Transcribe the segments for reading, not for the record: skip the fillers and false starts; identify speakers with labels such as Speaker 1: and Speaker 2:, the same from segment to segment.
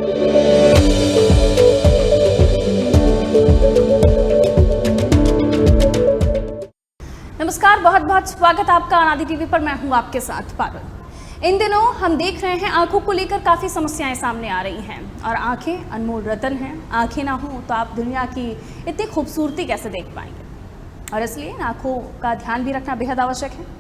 Speaker 1: नमस्कार, बहुत बहुत स्वागत आपका अनादि टीवी पर। मैं हूं आपके साथ पारुल। इन दिनों हम देख रहे हैं आंखों को लेकर काफ़ी समस्याएं सामने आ रही हैं और आंखें अनमोल रतन हैं। आंखें ना हो तो आप दुनिया की इतनी खूबसूरती कैसे देख पाएंगे, और इसलिए आंखों का ध्यान भी रखना बेहद आवश्यक है।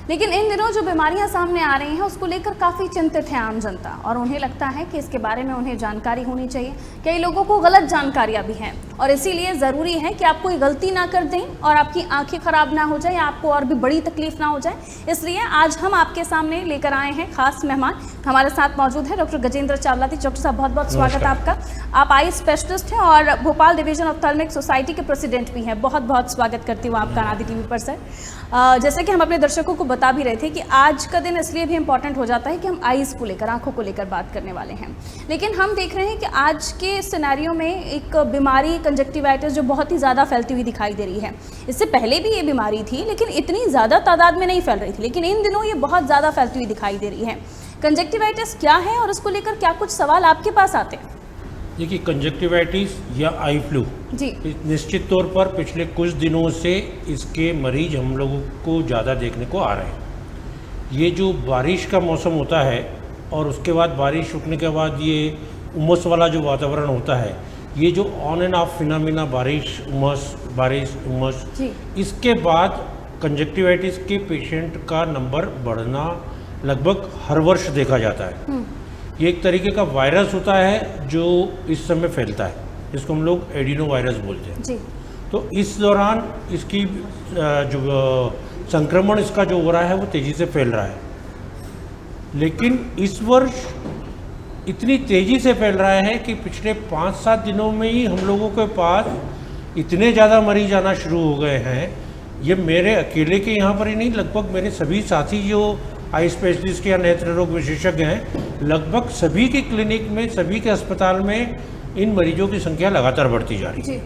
Speaker 1: लेकिन इन दिनों जो बीमारियां सामने आ रही हैं उसको लेकर काफ़ी चिंतित है आम जनता, और उन्हें लगता है कि इसके बारे में उन्हें जानकारी होनी चाहिए। कई लोगों को गलत जानकारियां भी हैं, और इसीलिए ज़रूरी है कि आप कोई गलती ना कर दें और आपकी आंखें खराब ना हो जाए, आपको और भी बड़ी तकलीफ ना हो जाए। इसलिए आज हम आपके सामने लेकर आए हैं खास मेहमान। हमारे साथ मौजूद है डॉक्टर गजेंद्र चावलाती। डॉक्टर साहब, बहुत बहुत स्वागत आपका। आप आई स्पेशलिस्ट हैं और भोपाल डिवीजन ऑफ्थेल्मिक सोसाइटी के प्रेसिडेंट भी हैं। बहुत बहुत स्वागत करती हूँ आपका अनादि टीवी पर सर। जैसे कि हम अपने दर्शकों को बता भी रहे थे कि आज का दिन इसलिए भी इम्पॉर्टेंट हो जाता है कि हम आईज़ को लेकर, आंखों को लेकर बात करने वाले हैं। लेकिन हम देख रहे हैं कि आज के सिनेरियो में एक बीमारी कंजक्टिवाइटिस जो बहुत ही ज़्यादा फैलती हुई दिखाई दे रही है। इससे पहले भी ये बीमारी थी लेकिन इतनी ज़्यादा तादाद में नहीं फैल रही थी, लेकिन इन दिनों ये बहुत ज़्यादा फैलती हुई दिखाई दे रही है। कंजक्टिवाइटिस क्या है और उसको लेकर क्या कुछ सवाल आपके पास आते हैं?
Speaker 2: देखिए, कंजक्टिवाइटिस या आई फ्लू
Speaker 1: जी,
Speaker 2: निश्चित तौर पर पिछले कुछ दिनों से इसके मरीज हम लोगों को ज़्यादा देखने को आ रहे हैं। ये जो बारिश का मौसम होता है और उसके बाद बारिश रुकने के बाद ये उमस वाला जो वातावरण होता है, ये जो ऑन एंड ऑफ फिनोमिना बारिश उमस, इसके बाद कंजक्टिवाइटिस के पेशेंट का नंबर बढ़ना लगभग हर वर्ष देखा जाता है। ये एक तरीके का वायरस होता है जो इस समय फैलता है, जिसको हम लोग एडिनो वायरस बोलते हैं जी। तो इस दौरान इसकी जो संक्रमण इसका जो हो रहा है वो तेज़ी से फैल रहा है, लेकिन इस वर्ष इतनी तेज़ी से फैल रहा है कि पिछले 5-7 दिनों में ही हम लोगों के पास इतने ज़्यादा मरीज आना शुरू हो गए हैं। ये मेरे अकेले के यहाँ पर ही नहीं, लगभग मेरे सभी साथी जो आई स्पेशलिस्ट या नेत्र रोग विशेषज्ञ हैं, लगभग सभी के क्लिनिक में, सभी के अस्पताल में इन मरीजों की संख्या लगातार बढ़ती जा रही है।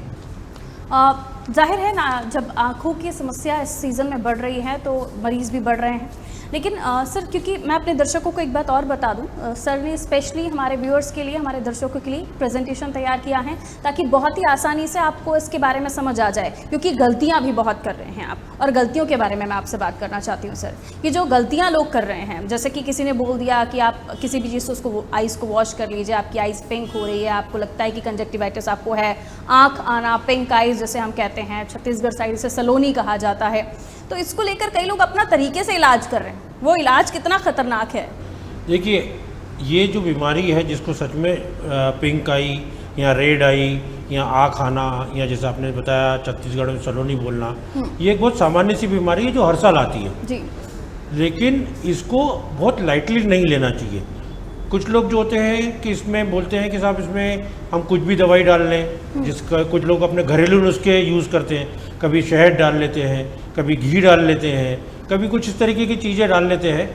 Speaker 1: जाहिर है ना, जब आँखों की समस्या इस सीज़न में बढ़ रही है तो मरीज़ भी बढ़ रहे हैं। लेकिन सर, क्योंकि मैं अपने दर्शकों को एक बात और बता दूं, सर ने स्पेशली हमारे व्यूअर्स के लिए, हमारे दर्शकों के लिए प्रेजेंटेशन तैयार किया है ताकि बहुत ही आसानी से आपको इसके बारे में समझ आ जाए, क्योंकि गलतियां भी बहुत कर रहे हैं आप, और गलतियों के बारे में मैं आपसे बात करना चाहती हूं सर। कि जो गलतियां लोग कर रहे हैं, जैसे कि किसी ने बोल दिया कि आप किसी भी चीज़ से उसको आइज़ को वॉश कर लीजिए, आपकी आइज़ पिंक हो रही है, आपको लगता है कि कंजक्टिवाइटिस आपको है, आँख आना, पिंक आइज़ जैसे हम कहते हैं, छत्तीसगढ़ साइड से सलोनी कहा जाता है। तो इसको लेकर कई लोग अपना तरीके से इलाज कर रहे हैं। वो इलाज कितना खतरनाक है?
Speaker 2: देखिए, ये जो बीमारी है जिसको सच में पिंक आई या रेड आई या आँख आना, या जैसे आपने बताया छत्तीसगढ़ में सलोनी बोलना, ये एक बहुत सामान्य सी बीमारी है जो हर साल आती है जी। लेकिन इसको बहुत लाइटली नहीं लेना चाहिए। कुछ लोग जो होते हैं कि इसमें बोलते हैं कि साहब इसमें हम कुछ भी दवाई डाल लें, जिसका कुछ लोग अपने घरेलू नुस्खे यूज़ करते हैं। कभी शहद डाल लेते हैं, कभी घी डाल लेते हैं, कभी कुछ इस तरीके की चीज़ें डाल लेते हैं,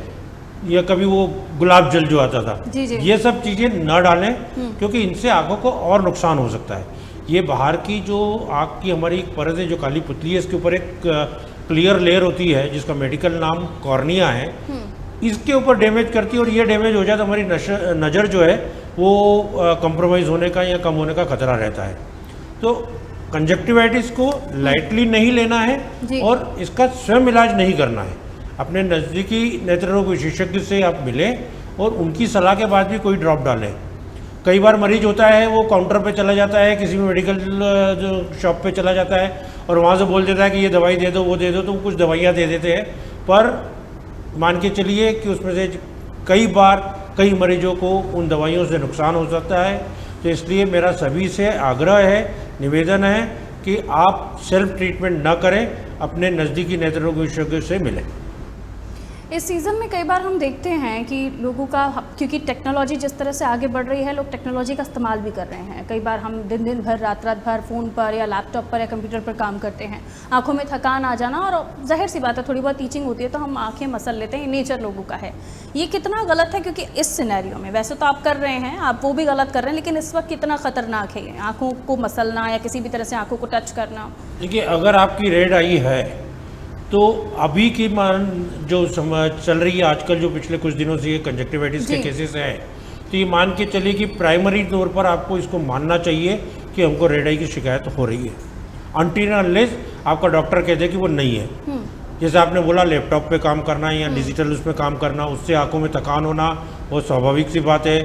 Speaker 2: या कभी वो गुलाब जल जो आता था जी। ये सब चीज़ें ना डालें, क्योंकि इनसे आँखों को और नुकसान हो सकता है। ये बाहर की जो आँख की हमारी एक परत है, जो काली पुतली है, इसके ऊपर एक क्लियर लेयर होती है जिसका मेडिकल नाम कॉर्निया है, इसके ऊपर डैमेज करती है, और ये डैमेज हो जाए तो हमारी नज़र जो है वो कंप्रोमाइज़ होने का या कम होने का खतरा रहता है। तो कंजक्टिवाइटिस को लाइटली नहीं लेना है और इसका स्वयं इलाज नहीं करना है। अपने नज़दीकी नेत्र रोग विशेषज्ञ से आप मिलें और उनकी सलाह के बाद भी कोई ड्रॉप डालें। कई बार मरीज होता है वो काउंटर पे चला जाता है, किसी भी मेडिकल जो शॉप पे चला जाता है और वहाँ से बोल देता है कि ये दवाई दे दो, वो दे दो, तो कुछ दवाइयाँ दे देते हैं, पर मान के चलिए कि उसमें से कई बार कई मरीजों को उन दवाइयों से नुकसान हो सकता है। तो इसलिए मेरा सभी से आग्रह है, निवेदन है कि आप सेल्फ ट्रीटमेंट न करें, अपने नज़दीकी नेत्र रोग विशेषज्ञ से मिलें।
Speaker 1: इस सीज़न में कई बार हम देखते हैं कि लोगों का, क्योंकि टेक्नोलॉजी जिस तरह से आगे बढ़ रही है, लोग टेक्नोलॉजी का इस्तेमाल भी कर रहे हैं। कई बार हम दिन भर, रात भर फ़ोन पर या लैपटॉप पर या कंप्यूटर पर काम करते हैं, आंखों में थकान आ जाना, और जाहिर सी बात है थोड़ी बहुत टीचिंग होती है तो हम आंखें मसल लेते हैं, नेचर लोगों का है। ये कितना गलत है? क्योंकि इस सिनेरियो में वैसे तो आप कर रहे हैं, आप वो भी गलत कर रहे हैं, लेकिन इस वक्त कितना ख़तरनाक है ये आँखों को मसलना या किसी भी तरह से आँखों को टच करना।
Speaker 2: देखिए, अगर आपकी रेड आई है तो अभी की मान जो चल रही है आजकल, जो पिछले कुछ दिनों से ये कंजक्टिवाइटिस के केसेस हैं, तो ये मान के चलिए कि प्राइमरी तौर पर आपको इसको मानना चाहिए कि हमको रेड आई की शिकायत हो रही है, अनटिल अनलेस आपका डॉक्टर कह दे कि वो नहीं है। जैसे आपने बोला लैपटॉप पे काम करना या डिजिटल उसमें काम करना, उससे आंखों में थकान होना बहुत स्वाभाविक सी बात है,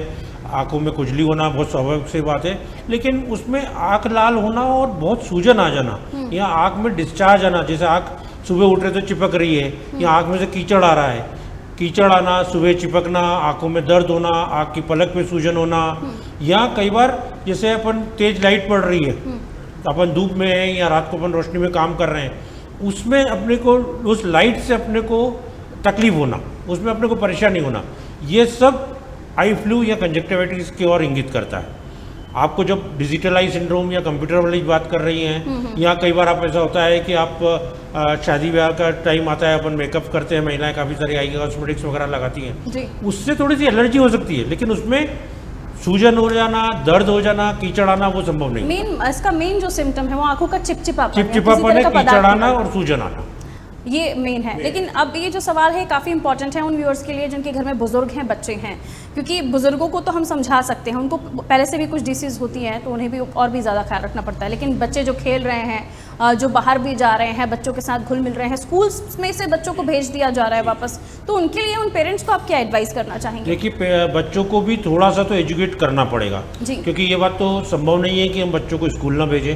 Speaker 2: आंखों में खुजली होना बहुत स्वाभाविक सी बात है, लेकिन उसमें आंख लाल होना और बहुत सूजन आ जाना या आंख में डिस्चार्ज आना, जैसे आंख सुबह उठ रहे तो चिपक रही है या आंख में से कीचड़ आ रहा है, कीचड़ आना, सुबह चिपकना, आंखों में दर्द होना, आंख की पलक पे सूजन होना, या कई बार जैसे अपन तेज लाइट पड़ रही है, अपन धूप में है या रात को अपन रोशनी में काम कर रहे हैं, उसमें अपने को उस लाइट से अपने को तकलीफ होना, उसमें अपने को परेशानी होना, ये सब आई फ्लू या कंजक्टिविटीज की ओर इंगित करता है। आपको जब डिजिटल आई सिंड्रोम या कंप्यूटर वाली बात कर रही हैं, या कई बार आप ऐसा होता है कि आप शादी ब्याह का टाइम आता है, अपन मेकअप करते हैं, महिलाएं काफ़ी सारी आई कॉस्मेटिक्स वगैरह लगाती हैं, उससे थोड़ी सी एलर्जी हो सकती है, लेकिन उसमें सूजन हो जाना, दर्द हो जाना, कीचड़ आना वो संभव नहीं।
Speaker 1: इसका मेन जो सिम्टम है वो आंखों का चिपचिपापन,
Speaker 2: कीचड़ आना और सूजन आना,
Speaker 1: ये मेन है। लेकिन अब ये जो सवाल है काफ़ी इंपॉर्टेंट है उन व्यूअर्स के लिए जिनके घर में बुजुर्ग हैं, बच्चे हैं, क्योंकि बुजुर्गों को तो हम समझा सकते हैं, उनको पहले से भी कुछ डिसीज़ होती हैं तो उन्हें भी और भी ज़्यादा ख्याल रखना पड़ता है, लेकिन बच्चे जो खेल रहे हैं, जो बाहर भी जा रहे हैं, बच्चों के साथ घुल मिल रहे हैं, स्कूल्स में से बच्चों को भेज दिया जा रहा है वापस, तो उनके लिए उन पेरेंट्स को आप क्या एडवाइस करना चाहेंगे?
Speaker 2: देखिए, बच्चों को भी थोड़ा सा तो एजुकेट करना पड़ेगा, क्योंकि ये बात तो संभव नहीं है कि हम बच्चों को स्कूल ना भेजें,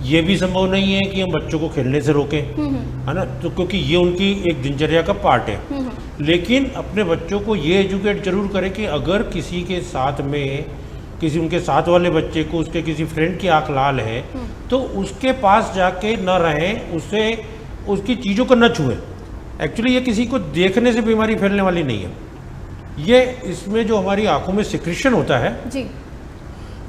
Speaker 2: ये भी संभव नहीं है कि हम बच्चों को खेलने से रोकें, है ना, तो क्योंकि ये उनकी एक दिनचर्या का पार्ट है। लेकिन अपने बच्चों को ये एजुकेट जरूर करें कि अगर किसी के साथ में, किसी उनके साथ वाले बच्चे को उसके किसी फ्रेंड की आंख लाल है तो उसके पास जाके न रहें, उससे उसकी चीज़ों को न छुएं। एक्चुअली ये किसी को देखने से बीमारी फैलने वाली नहीं है, ये इसमें जो हमारी आंखों में सिक्रीशन होता है जी,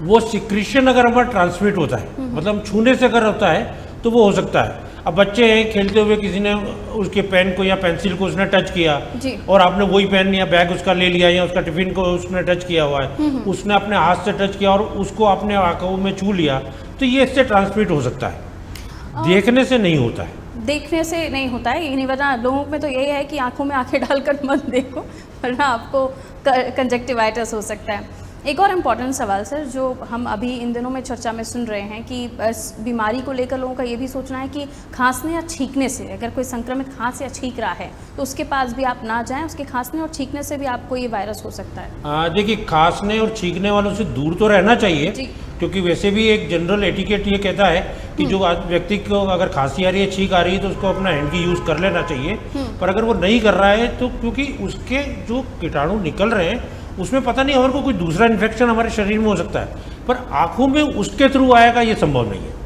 Speaker 2: वो सिक्रीशन अगर हमारा ट्रांसमिट होता है, मतलब छूने से अगर होता है तो वो हो सकता है। अब बच्चे हैं, खेलते हुए किसी ने उसके पेन को या पेंसिल को उसने टच किया और आपने वही पेन या बैग उसका ले लिया या उसका टिफिन को उसने टच किया हुआ है, उसने अपने हाथ से टच किया और उसको अपने आंखों में छू लिया, तो ये इससे ट्रांसमिट हो सकता है, देखने से नहीं होता है।
Speaker 1: देखने से नहीं होता है, यही वजह लोगों में तो यही है कि आंखों में आंखें डालकर मत देखो वरना आपको कंजक्टिवाइटिस हो सकता है। एक और इम्पॉर्टेंट सवाल सर, जो हम अभी इन दिनों में चर्चा में सुन रहे हैं कि इस बीमारी को लेकर लोगों का ये भी सोचना है कि खांसने या छींकने से, अगर कोई संक्रमित खांस या छींक रहा है तो उसके पास भी आप ना जाएं, उसके खांसने और छींकने से भी आपको ये वायरस हो सकता है।
Speaker 2: देखिए, खांसने और छींकने वालों से दूर तो रहना चाहिए, क्योंकि वैसे भी एक जनरल एटिकेट ये कहता है कि जो व्यक्ति को अगर खांसी आ रही है, छींक आ रही है, तो उसको अपना हैंड की यूज़ कर लेना चाहिए। पर अगर वो नहीं कर रहा है तो क्योंकि उसके जो कीटाणु निकल रहे हैं उसमें पता नहीं हमारे को कोई दूसरा इन्फेक्शन हमारे शरीर में हो सकता है, पर आंखों में उसके थ्रू आएगा ये संभव नहीं है।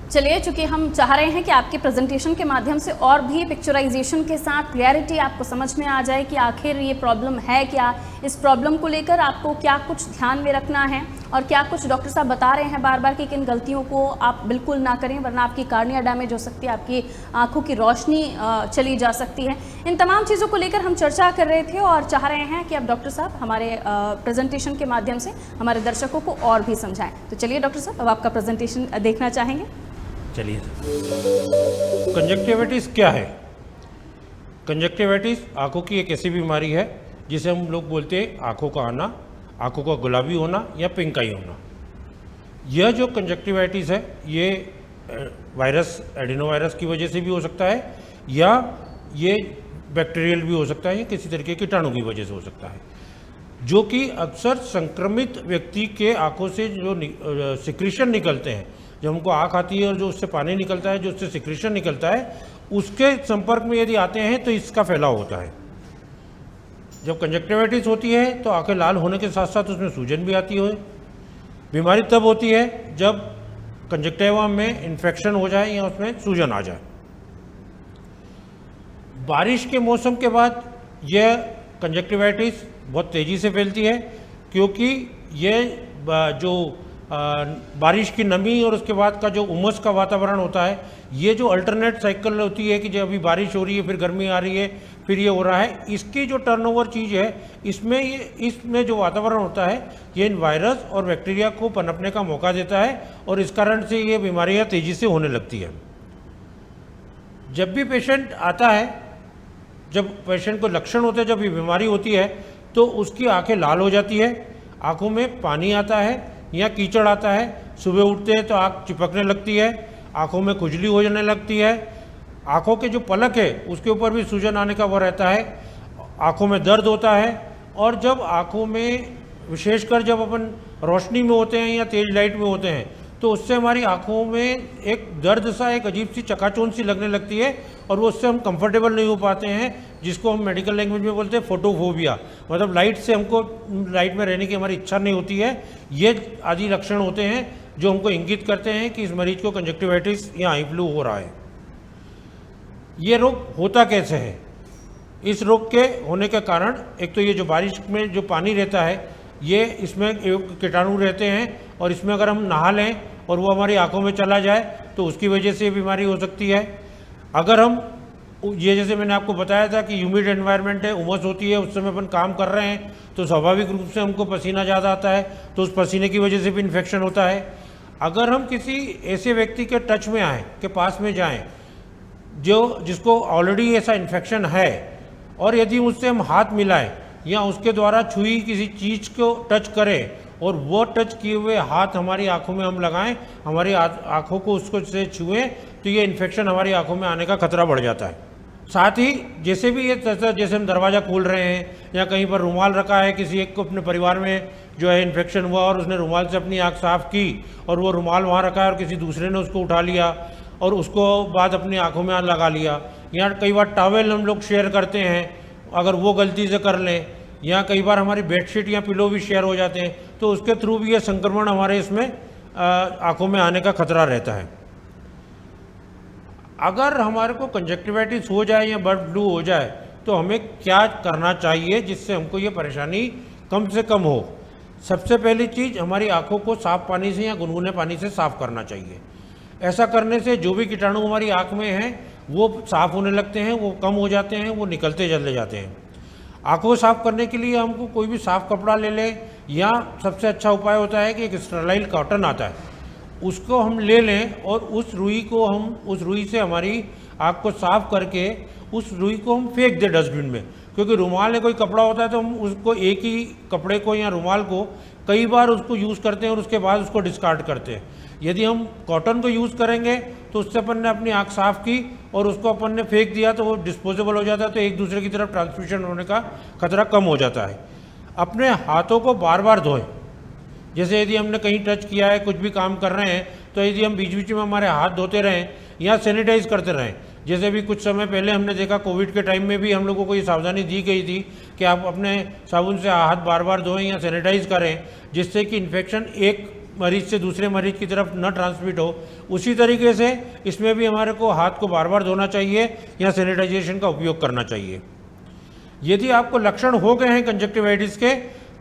Speaker 1: चलिए, चूंकि हम चाह रहे हैं कि आपके प्रेजेंटेशन के माध्यम से और भी पिक्चराइजेशन के साथ क्लैरिटी आपको समझ में आ जाए कि आखिर ये प्रॉब्लम है क्या, इस प्रॉब्लम को लेकर आपको क्या कुछ ध्यान में रखना है और क्या कुछ डॉक्टर साहब बता रहे हैं बार बार कि किन गलतियों को आप बिल्कुल ना करें वरना आपकी कार्निया डैमेज हो सकती है, आपकी आंखों की रोशनी चली जा सकती है। इन तमाम चीज़ों को लेकर हम चर्चा कर रहे थे और चाह रहे हैं कि अब डॉक्टर साहब हमारे प्रेजेंटेशन के माध्यम से हमारे दर्शकों को और भी समझाएं। तो चलिए डॉक्टर साहब, अब आपका प्रेजेंटेशन देखना चाहेंगे।
Speaker 2: चलिए, कंजक्टिविटीज़ क्या है? कंजक्टिविटीज़ आंखों की एक ऐसी बीमारी है जिसे हम लोग बोलते हैं आंखों का आना, आंखों का गुलाबी होना या पिंक आई होना। यह जो कंजक्टिविटीज़ है ये वायरस, एडिनोवायरस की वजह से भी हो सकता है या ये बैक्टीरियल भी हो सकता है या किसी तरीके के कीटाणु की वजह से हो सकता है, जो कि अक्सर संक्रमित व्यक्ति के आंखों से जो सिक्रीशन निकलते हैं, जब हमको आँख आती है और जो उससे पानी निकलता है, जो उससे सिक्रीशन निकलता है, उसके संपर्क में यदि आते हैं तो इसका फैलाव होता है। जब कंजक्टिविटीज़ होती है तो आंखें लाल होने के साथ साथ उसमें सूजन भी आती है। बीमारी तब होती है जब कंजक्टिवा में इन्फेक्शन हो जाए या उसमें सूजन आ जाए। बारिश के मौसम के बाद यह कंजक्टिवाइटिस बहुत तेज़ी से फैलती है, क्योंकि यह जो बारिश की नमी और उसके बाद का जो उमस का वातावरण होता है, ये जो अल्टरनेट साइकिल होती है कि जब अभी बारिश हो रही है, फिर गर्मी आ रही है, फिर ये हो रहा है, इसकी जो टर्नओवर चीज़ है, इसमें जो वातावरण होता है ये इन वायरस और बैक्टीरिया को पनपने का मौका देता है और इस कारण से ये बीमारियाँ तेज़ी से होने लगती है। जब भी पेशेंट आता है, जब पेशेंट को लक्षण होते हैं, जब ये बीमारी होती है, तो उसकी आंखें लाल हो जाती है, आंखों में पानी आता है या कीचड़ आता है, सुबह उठते हैं तो आँख चिपकने लगती है, आंखों में खुजली हो जाने लगती है, आंखों के जो पलक है उसके ऊपर भी सूजन आने का वो रहता है, आंखों में दर्द होता है। और जब आंखों में, विशेषकर जब अपन रोशनी में होते हैं या तेज लाइट में होते हैं, तो उससे हमारी आंखों में एक दर्द सा, एक अजीब सी चकाचौंध सी लगने लगती है और वो उससे हम कंफर्टेबल नहीं हो पाते हैं, जिसको हम मेडिकल लैंग्वेज में बोलते हैं फोटोफोबिया। मतलब लाइट से हमको, लाइट में रहने की हमारी इच्छा नहीं होती है। ये आदि लक्षण होते हैं जो हमको इंगित करते हैं कि इस मरीज को कंजक्टिवाइटिस या आई फ्लू हो रहा है। ये रोग होता कैसे है? इस रोग के होने के कारण एक तो ये जो बारिश में जो पानी रहता है, ये इसमें कीटाणु रहते हैं और इसमें अगर हम नहा लें और वो हमारी आंखों में चला जाए तो उसकी वजह से ये बीमारी हो सकती है। अगर हम ये, जैसे मैंने आपको बताया था कि ह्यूमिड एनवायरनमेंट है, उमस होती है, उस समय अपन काम कर रहे हैं तो स्वाभाविक रूप से हमको पसीना ज़्यादा आता है, तो उस पसीने की वजह से भी इन्फेक्शन होता है। अगर हम किसी ऐसे व्यक्ति के टच में आएँ, के पास में जाएँ जिसको ऑलरेडी ऐसा इन्फेक्शन है, और यदि उससे हम हाथ मिलाएं या उसके द्वारा छुई किसी चीज़ को टच करें और वो टच किए हुए हाथ हमारी आंखों में हम लगाएं, हमारी आंखों को उसको से छुएं, तो ये इन्फेक्शन हमारी आंखों में आने का खतरा बढ़ जाता है। साथ ही जैसे भी ये, जैसे हम दरवाज़ा खोल रहे हैं या कहीं पर रुमाल रखा है, किसी एक को अपने परिवार में जो है इन्फेक्शन हुआ और उसने रुमाल से अपनी आँख साफ़ की और वो रुमाल वहाँ रखा है और किसी दूसरे ने उसको उठा लिया और उसको बाद अपनी आंखों में लगा लिया, या कई बार टॉवेल हम लोग शेयर करते हैं, अगर वो गलती से कर लें, या कई बार हमारी बेडशीट या पिलो भी शेयर हो जाते हैं, तो उसके थ्रू भी ये संक्रमण हमारे इसमें आंखों में आने का खतरा रहता है। अगर हमारे को कंजक्टिवाइटिस हो जाए या बर्ड फ्लू हो जाए तो हमें क्या करना चाहिए जिससे हमको ये परेशानी कम से कम हो? सबसे पहली चीज़, हमारी आंखों को साफ पानी से या गुनगुने पानी से साफ़ करना चाहिए। ऐसा करने से जो भी कीटाणु हमारी आँख में हैं वो साफ़ होने लगते हैं, वो कम हो जाते हैं, वो निकलते चले जाते हैं। आँखों को साफ़ करने के लिए हमको कोई भी साफ़ कपड़ा ले लें, या सबसे अच्छा उपाय होता है कि एक स्टेराइल कॉटन आता है, उसको हम ले लें और उस रुई से हमारी आँख को साफ़ करके उस रुई को हम फेंक दें डस्टबिन में। क्योंकि रुमाल या कोई कपड़ा होता है तो हम उसको, एक ही कपड़े को या रुमाल को कई बार उसको यूज़ करते हैं और उसके बाद उसको डिस्कार्ड करते हैं। यदि हम कॉटन को यूज़ करेंगे तो उससे अपन ने अपनी आँख साफ़ की और उसको अपन ने फेंक दिया तो वो डिस्पोजेबल हो जाता है, तो एक दूसरे की तरफ ट्रांसमिशन होने का खतरा कम हो जाता है। अपने हाथों को बार बार धोएं। जैसे यदि हमने कहीं टच किया है, कुछ भी काम कर रहे हैं, तो यदि हम बीच बीच में हमारे हाथ धोते रहें या सैनिटाइज करते रहें। जैसे भी कुछ समय पहले हमने देखा, कोविड के टाइम में भी हम लोगों को ये सावधानी दी गई थी कि आप अपने साबुन से हाथ बार बार धोएं या सैनिटाइज करें, जिससे कि इन्फेक्शन एक मरीज से दूसरे मरीज की तरफ न ट्रांसमिट हो। उसी तरीके से इसमें भी हमारे को हाथ को बार बार धोना चाहिए या सैनिटाइजेशन का उपयोग करना चाहिए। यदि आपको लक्षण हो गए हैं कंजक्टिवाइटिस के,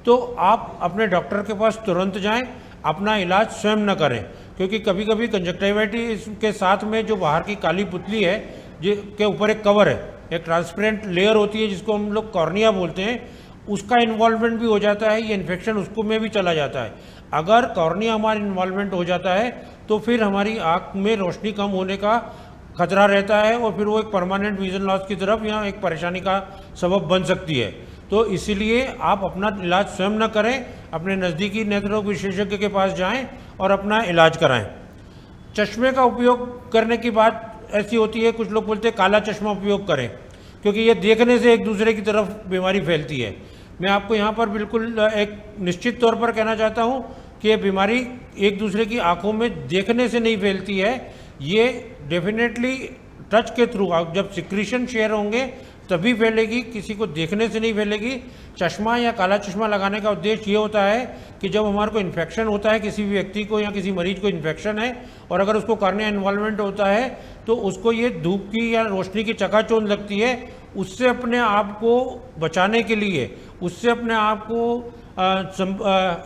Speaker 2: तो आप अपने डॉक्टर के पास तुरंत जाएं, अपना इलाज स्वयं न करें। क्योंकि कभी कभी कंजक्टिवाइटिस के साथ में जो बाहर की काली पुतली है, के ऊपर एक कवर है, एक ट्रांसपेरेंट लेयर होती है जिसको हम लोग कॉर्निया बोलते हैं, उसका इन्वॉल्वमेंट भी हो जाता है, ये इन्फेक्शन उसको में भी चला जाता है। अगर कॉर्निया हमारा इन्वॉल्वमेंट हो जाता है तो फिर हमारी आँख में रोशनी कम होने का खतरा रहता है और फिर वो एक परमानेंट विजन लॉस की तरफ या एक परेशानी का सबब बन सकती है। तो इसीलिए आप अपना इलाज स्वयं न करें, अपने नज़दीकी नेत्र रोग विशेषज्ञ के पास जाएं और अपना इलाज कराएं। चश्मे का उपयोग करने की बात ऐसी होती है, कुछ लोग बोलते हैं काला चश्मा उपयोग करें, क्योंकि ये देखने से एक दूसरे की तरफ बीमारी फैलती है। मैं आपको यहाँ पर बिल्कुल एक निश्चित तौर पर कहना चाहता हूँ कि ये बीमारी एक दूसरे की आंखों में देखने से नहीं फैलती है, ये डेफिनेटली टच के थ्रू, जब सिक्रीशन शेयर होंगे तभी फैलेगी, किसी को देखने से नहीं फैलेगी। चश्मा या काला चश्मा लगाने का उद्देश्य ये होता है कि जब हमारे को इन्फेक्शन होता है, किसी भी व्यक्ति को या किसी मरीज को इन्फेक्शन है और अगर उसको कॉर्निया इन्वॉल्वमेंट होता है तो उसको ये धूप की या रोशनी की चकाचौंध लगती है, उससे अपने आप को बचाने के लिए, उससे अपने आप को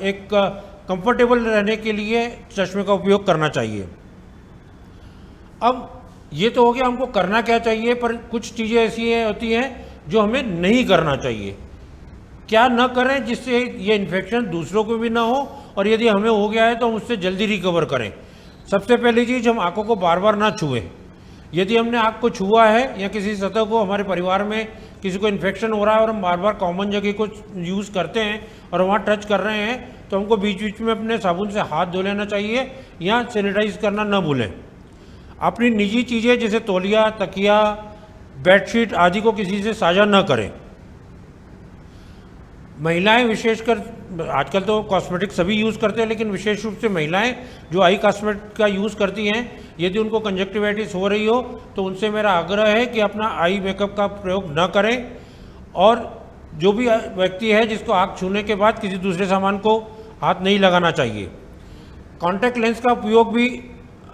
Speaker 2: एक कंफर्टेबल रहने के लिए चश्मे का उपयोग करना चाहिए। अब ये तो हो गया हमको करना क्या चाहिए, पर कुछ चीज़ें ऐसी होती हैं जो हमें नहीं करना चाहिए। क्या न करें जिससे ये इन्फेक्शन दूसरों को भी ना हो, और यदि हमें हो गया है तो हम उससे जल्दी रिकवर करें। सबसे पहली चीज़, हम आंखों को बार बार ना छुएं। यदि हमने आँख को छुआ है या किसी सतह को हमारे परिवार में किसी को इन्फेक्शन हो रहा है और हम बार बार कॉमन जगह को यूज़ करते हैं और वहाँ टच कर रहे हैं, तो हमको बीच बीच में अपने साबुन से हाथ धो लेना चाहिए या सैनिटाइज करना न भूलें। अपनी निजी चीज़ें जैसे तौलिया, तकिया, बेडशीट आदि को किसी से साझा न करें। महिलाएं विशेषकर, आजकल तो कॉस्मेटिक सभी यूज़ करते हैं, लेकिन विशेष रूप से महिलाएं जो आई कॉस्मेटिक का यूज़ करती हैं, यदि उनको कंजक्टिवाइटिस हो रही हो तो उनसे मेरा आग्रह है कि अपना आई मेकअप का प्रयोग न करें। और जो भी व्यक्ति है जिसको आँख छूने के बाद किसी दूसरे सामान को हाथ नहीं लगाना चाहिए। कॉन्टैक्ट लेंस का उपयोग भी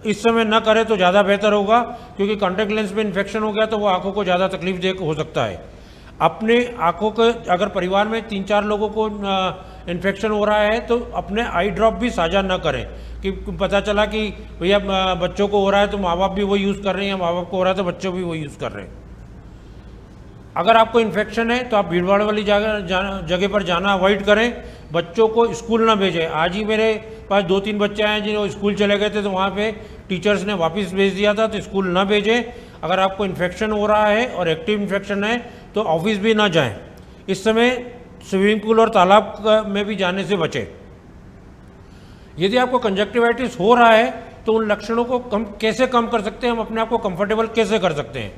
Speaker 2: इस समय न करें तो ज़्यादा बेहतर होगा, क्योंकि कॉन्टैक्ट लेंस में इन्फेक्शन हो गया तो वो आँखों को ज़्यादा तकलीफ दे हो सकता है। अपने आँखों के, अगर परिवार में 3-4 लोगों को इन्फेक्शन हो रहा है तो अपने आई ड्रॉप भी साझा न करें, कि पता चला कि भैया बच्चों को हो रहा है तो माँ बाप भी वो यूज़ कर रहे हैं, या माँ बाप को हो रहा है तो बच्चों भी वो यूज़ कर रहे हैं। अगर आपको इन्फेक्शन है तो आप भीड़ भाड़ वाली जगह पर जाना अवॉइड करें। बच्चों को स्कूल ना भेजें। आज ही मेरे पास 2-3 बच्चे आए जिन्होंने स्कूल चले गए थे, तो वहाँ पे टीचर्स ने वापस भेज दिया था, तो स्कूल ना भेजें। अगर आपको इन्फेक्शन हो रहा है और एक्टिव इन्फेक्शन है तो ऑफिस भी ना जाएं। इस समय स्विमिंग पूल और तालाब में भी जाने से बचें। यदि आपको कंजक्टिवाइटिस हो रहा है तो उन लक्षणों को कैसे कम कर सकते हैं, हम अपने आप को कंफर्टेबल कैसे कर सकते हैं।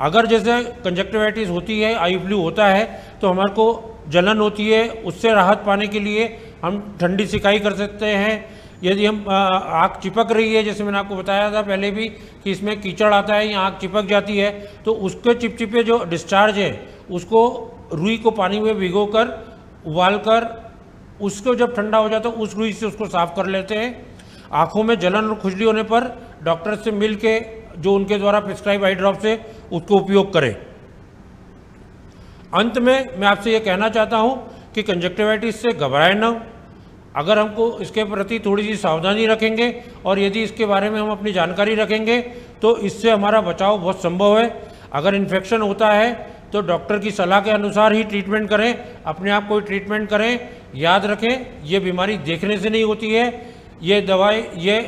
Speaker 2: अगर जैसे कंजक्टिवाइटिस होती है, आई फ्लू होता है, तो हमारे को जलन होती है, उससे राहत पाने के लिए हम ठंडी सिकाई कर सकते हैं। यदि हम आँख चिपक रही है, जैसे मैंने आपको बताया था पहले भी कि इसमें कीचड़ आता है या आँख चिपक जाती है, तो उसके चिपचिपे जो डिस्चार्ज है उसको रुई को पानी में भिगोकर उबालकर उसको जब ठंडा हो जाता है उस रुई से उसको साफ कर लेते हैं। आँखों में जलन और खुजली होने पर डॉक्टर से मिल के जो उनके द्वारा प्रिस्क्राइब आई ड्रॉप से उसको उपयोग करें। अंत में मैं आपसे ये कहना चाहता हूँ कि कंजक्टिवाइटिस से घबराएं ना। अगर हमको इसके प्रति थोड़ी सी सावधानी रखेंगे और यदि इसके बारे में हम अपनी जानकारी रखेंगे तो इससे हमारा बचाव बहुत संभव है। अगर इन्फेक्शन होता है तो डॉक्टर की सलाह के अनुसार ही ट्रीटमेंट करें, अपने आप कोई ट्रीटमेंट करें। याद रखें, ये बीमारी देखने से नहीं होती है, ये दवाई, ये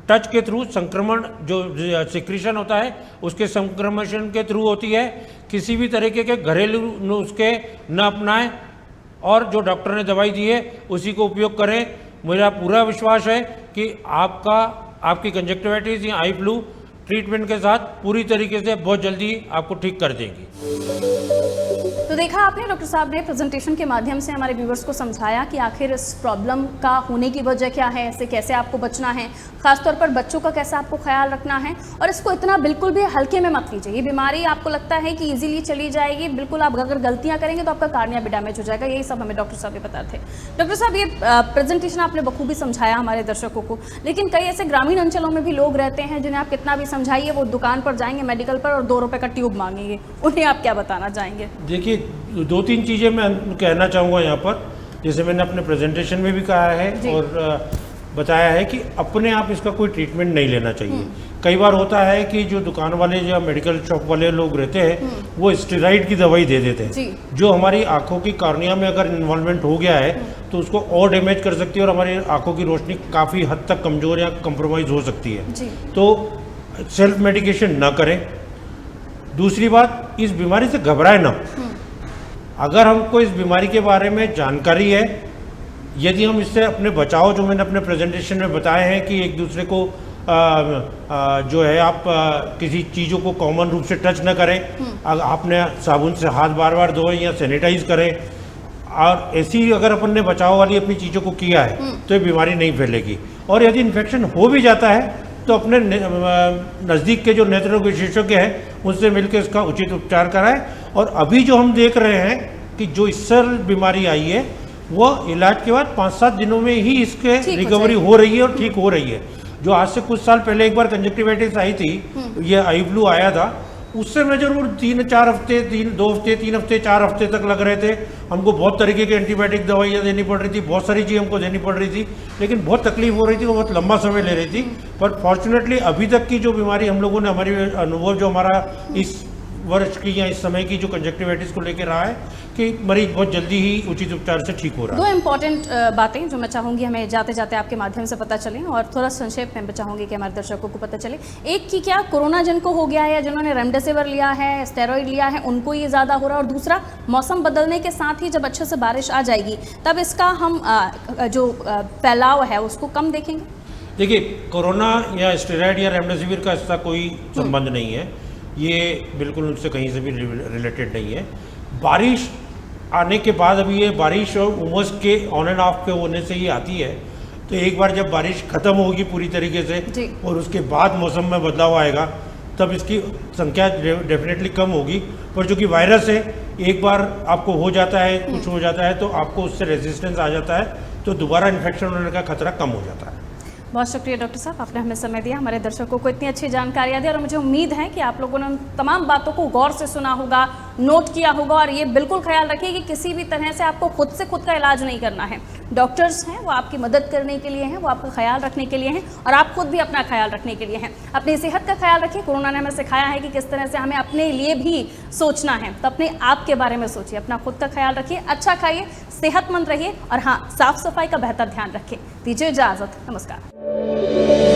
Speaker 2: टच के थ्रू संक्रमण जो सिक्रीशन होता है उसके संक्रमण के थ्रू होती है। किसी भी तरीके के घरेलू नुस्खे न अपनाएं और जो डॉक्टर ने दवाई दी है उसी को उपयोग करें। मेरा पूरा विश्वास है कि आपकी कंजक्टिवाइटिस या आई फ्लू ट्रीटमेंट के साथ पूरी तरीके से बहुत जल्दी आपको ठीक कर देंगी।
Speaker 1: तो देखा आपने, डॉक्टर साहब ने प्रेजेंटेशन के माध्यम से हमारे व्यूवर्स को समझाया कि आखिर इस प्रॉब्लम का होने की वजह क्या है, इससे कैसे आपको बचना है, खासतौर पर बच्चों का कैसे आपको ख्याल रखना है। और इसको इतना बिल्कुल भी हल्के में मत लीजिए। ये बीमारी आपको लगता है कि इजीली चली जाएगी, बिल्कुल आप अगर गलतियां करेंगे तो आपका कार्निया भी डैमेज हो जाएगा। यही सब हमें डॉक्टर साहब ने बताए थे। डॉक्टर साहब, ये प्रेजेंटेशन आपने बखूबी समझाया हमारे दर्शकों को, लेकिन कई ऐसे ग्रामीण अंचलों में भी लोग रहते हैं जिन्हें आप कितना भी समझाइए वो दुकान पर जाएंगे मेडिकल पर और 2 रुपये का ट्यूब मांगेंगे। उन्हें आप क्या बताना चाहेंगे?
Speaker 2: देखिए, 2-3 चीज़ें मैं कहना चाहूँगा यहाँ पर। जैसे मैंने अपने प्रेजेंटेशन में भी कहा है और बताया है कि अपने आप इसका कोई ट्रीटमेंट नहीं लेना चाहिए। कई बार होता है कि जो दुकान वाले या मेडिकल शॉप वाले लोग रहते हैं वो स्टेरॉइड की दवाई दे देते हैं, जो हमारी आंखों की कॉर्निया में अगर इन्वॉल्वमेंट हो गया है तो उसको और डैमेज कर सकती है और हमारी आंखों की रोशनी काफ़ी हद तक कमज़ोर या कंप्रोमाइज़ हो सकती है। तो सेल्फ मेडिकेशन ना करें। दूसरी बात, इस बीमारी से घबराए ना। अगर हमको इस बीमारी के बारे में जानकारी है, यदि हम इससे अपने बचाव, जो मैंने अपने प्रेजेंटेशन में बताए हैं कि एक दूसरे को जो है आप किसी चीज़ों को कॉमन रूप से टच न करें, आपने साबुन से हाथ बार बार धोएं या सैनिटाइज करें, और ऐसी अगर अपन ने बचाव वाली अपनी चीज़ों को किया है तो ये बीमारी नहीं फैलेगी। और यदि इन्फेक्शन हो भी जाता है तो अपने नज़दीक के जो नेत्र विशेषज्ञ हैं उनसे मिलकर इसका उचित उपचार कराएं। और अभी जो हम देख रहे हैं कि जो इससे बीमारी आई है वो इलाज के बाद 5-7 दिनों में ही इसके रिकवरी हो रही है और ठीक हो रही है। जो आज से कुछ साल पहले एक बार कंजक्टिवाइटिस आई थी, ये आई फ्लू आया था, उससे मैं जरूर 3-4 हफ्ते, 2 हफ्ते, 3 हफ्ते, 4 हफ्ते तक लग रहे थे। हमको बहुत तरीके के एंटीबायोटिक दवाइयाँ देनी पड़ रही थी, बहुत सारी चीज़ हमको देनी पड़ रही थी, लेकिन बहुत तकलीफ हो रही थी, वो बहुत लंबा समय ले रही थी। पर फॉर्चुनेटली अभी तक की जो बीमारी हम लोगों ने, हमारी अनुभव जो हमारा इस वर्ष की या इस समय की जो कंजक्टिवाइटिस को लेकर रहा है कि मरीज बहुत जल्दी ही उचित उपचार से ठीक हो रहा
Speaker 1: दो
Speaker 2: है।
Speaker 1: इम्पॉर्टेंट बातें जो मैं चाहूँगी हमें जाते जाते आपके माध्यम से पता चलें और थोड़ा संक्षेप में मैं चाहूँगी कि हमारे दर्शकों को पता चले। एक कि क्या कोरोना जिनको हो गया है या जिन्होंने रेमडेसिविर लिया है, स्टेरॉइड लिया है, उनको ये ज़्यादा हो रहा है, और दूसरा मौसम बदलने के साथ ही जब अच्छे से बारिश आ जाएगी तब इसका हम जो फैलाव है उसको कम देखेंगे।
Speaker 2: देखिए, कोरोना या स्टेरॉइड या रेमडेसिविर का इसका कोई संबंध नहीं है, ये बिल्कुल उनसे कहीं से भी रिलेटेड नहीं है। बारिश आने के बाद अभी ये बारिश और उमस के ऑन एंड ऑफ के होने से ये आती है, तो एक बार जब बारिश ख़त्म होगी पूरी तरीके से और उसके बाद मौसम में बदलाव आएगा तब इसकी संख्या डेफिनेटली कम होगी। पर जो कि वायरस है, एक बार आपको हो जाता है, कुछ हो जाता है तो आपको उससे रेजिस्टेंस आ जाता है, तो दोबारा इन्फेक्शन होने का खतरा कम हो जाता है।
Speaker 1: बहुत शुक्रिया डॉक्टर साहब, आपने हमें समय दिया, हमारे दर्शकों को इतनी अच्छी जानकारियाँ दी, और मुझे उम्मीद है कि आप लोगों ने उन तमाम बातों को गौर से सुना होगा, नोट किया होगा, और ये बिल्कुल ख्याल रखिए कि किसी भी तरह से आपको खुद से खुद का इलाज नहीं करना है। डॉक्टर्स हैं वो आपकी मदद करने के लिए हैं, वो आपका ख्याल रखने के लिए हैं, और आप खुद भी अपना ख्याल रखने के लिए हैं। अपनी सेहत का ख्याल रखिए। कोरोना ने हमें सिखाया है कि किस तरह से हमें अपने लिए भी सोचना है, तो अपने आप के बारे में सोचिए, अपना खुद का ख्याल रखिए, अच्छा खाइए, सेहतमंद रहिए, और हाँ, साफ सफाई का बेहतर ध्यान रखिए। दीजिए इजाजत, नमस्कार।